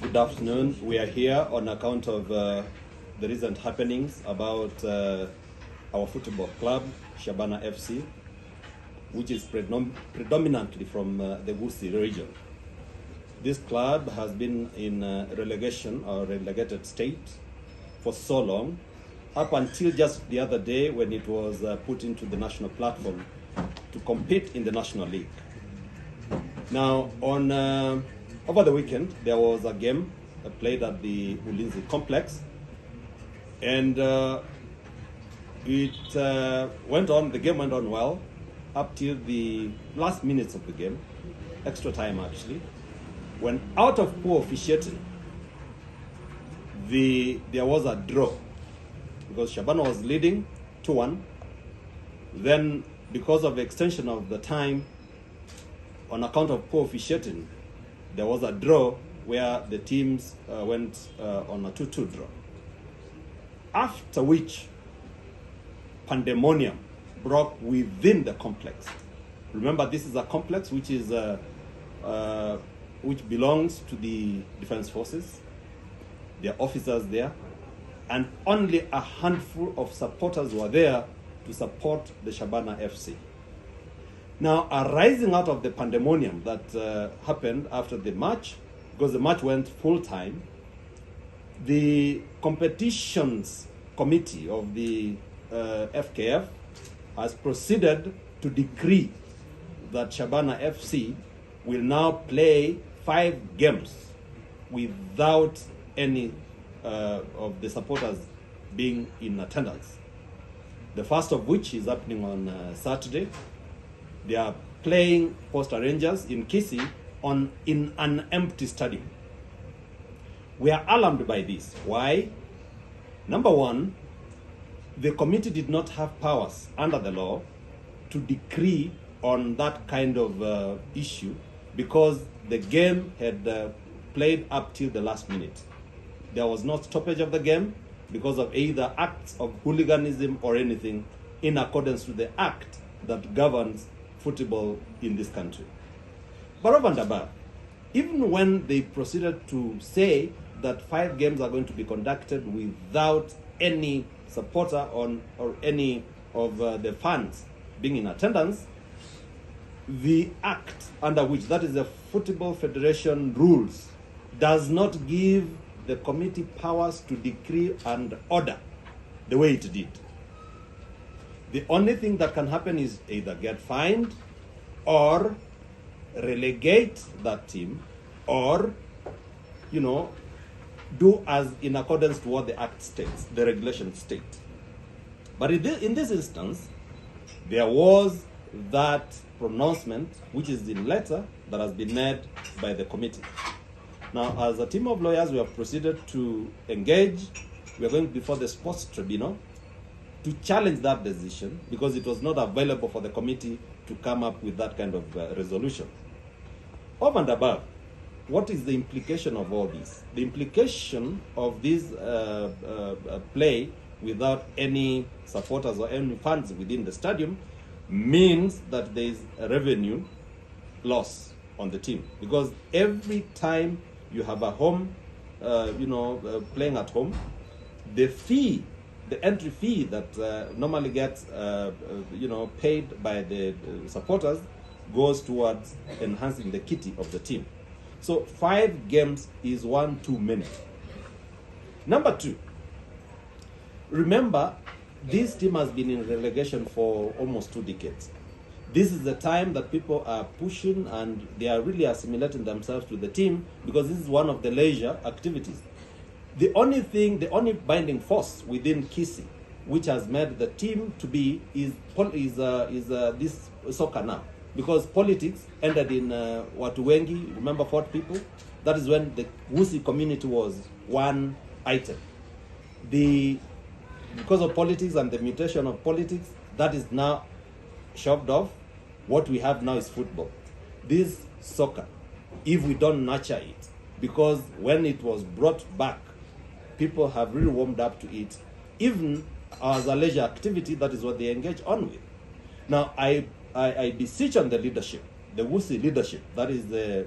Good afternoon. We are here on account of the recent happenings about our football club, Shabana FC, which is predominantly from the Gusii region. This club has been in relegation or relegated state for so long, up until just the other day when it was put into the national platform to compete in the National League. Now, on over the weekend, there was a game played at the Ulinzi complex, and the game went on well up till the last minutes of the game, extra time actually, when out of poor officiating, there was a draw, because Shabana was leading 2-1. Then, because of the extension of the time, on account of poor officiating, there was a draw where the teams went on a 2-2 draw. After which, pandemonium broke within the complex. Remember, this is a complex which belongs to the Defense Forces. There are officers there, and only a handful of supporters were there to support the Shabana FC. Now, arising out of the pandemonium that happened after the match, because the match went full time, the competitions committee of the FKF has proceeded to decree that Shabana FC will now play 5 games without any of the supporters being in attendance. The first of which is happening on Saturday. They are playing Posta Rangers in Gusii in an empty stadium. We are alarmed by this. Why? Number one, the committee did not have powers under the law to decree on that kind of issue, because the game had played up till the last minute. There was no stoppage of the game because of either acts of hooliganism or anything in accordance with the act that governs football in this country. But over and above, even when they proceeded to say that 5 games are going to be conducted without any supporter or any of the fans being in attendance, the act under which, that is the Football Federation rules, does not give the committee powers to decree and order the way it did. The only thing that can happen is either get fined or relegate that team, or, do as in accordance to what the act states, the regulation state. But in this instance, there was that pronouncement, which is in letter, that has been made by the committee. Now, as a team of lawyers, we have proceeded to engage. We are going before the sports tribunal to challenge that decision, because it was not available for the committee to come up with that kind of resolution. Over and above, what is the implication of all this? The implication of this play without any supporters or any fans within the stadium means that there is a revenue loss on the team, because every time you have a home, playing at home, the entry fee that normally gets paid by the supporters goes towards enhancing the kitty of the team. So 5 games is one too many. Number 2, remember, this team has been in relegation for almost 2 decades. This is the time that people are pushing, and they are really assimilating themselves to the team, because this is one of the leisure activities. The only binding force within Gusii, which has made the team to be, is this soccer now. Because politics ended in watu wengi, remember 40 people? That is when the Gusii community was one item. Because of politics and the mutation of politics, that is now shoved off. What we have now is football. This soccer, if we don't nurture it, because when it was brought back, people have really warmed up to it. Even as a leisure activity, that is what they engage on with. Now, I beseech on the leadership the Gusii leadership, that is the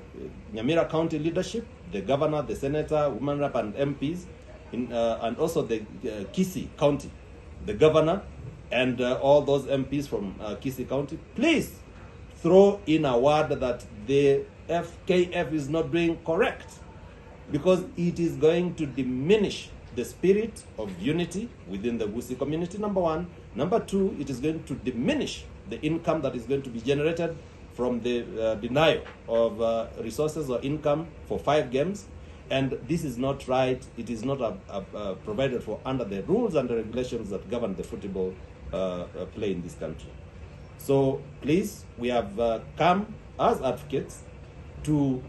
Nyaberi County leadership, the governor, the senator, women rep, and MPs, and also the Gusii County, the governor, and all those MPs from Gusii County, please throw in a word that the FKF is not doing correct, because it is going to diminish the spirit of unity within the Gusii community, number one. Number two, it is going to diminish the income that is going to be generated from the denial of resources or income for 5 games. And this is not right. It is not provided for under the rules and the regulations that govern the football play in this country. So please, we have come as advocates to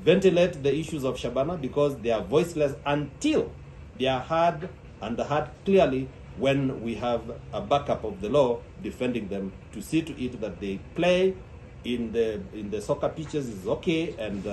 ventilate the issues of Shabana, because they are voiceless until they are heard, and heard clearly when we have a backup of the law defending them, to see to it that they play in the soccer pitches is okay, and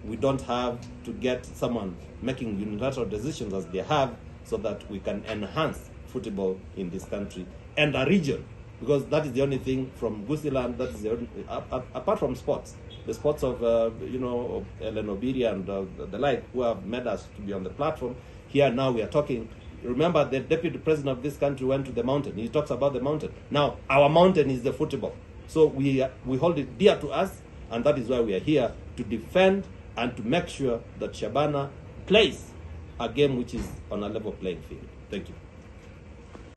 we don't have to get someone making unilateral decisions as they have, so that we can enhance football in this country and a region, because that is the only thing from Gusii land that is the only, apart from sports, the sports of Nyaberi and the like, who have made us to be on the platform. Here now we are talking. Remember, the deputy president of this country went to the mountain. He talks about the mountain. Now our mountain is the football. So we hold it dear to us, and that is why we are here to defend and to make sure that Shabana plays a game which is on a level playing field. Thank you.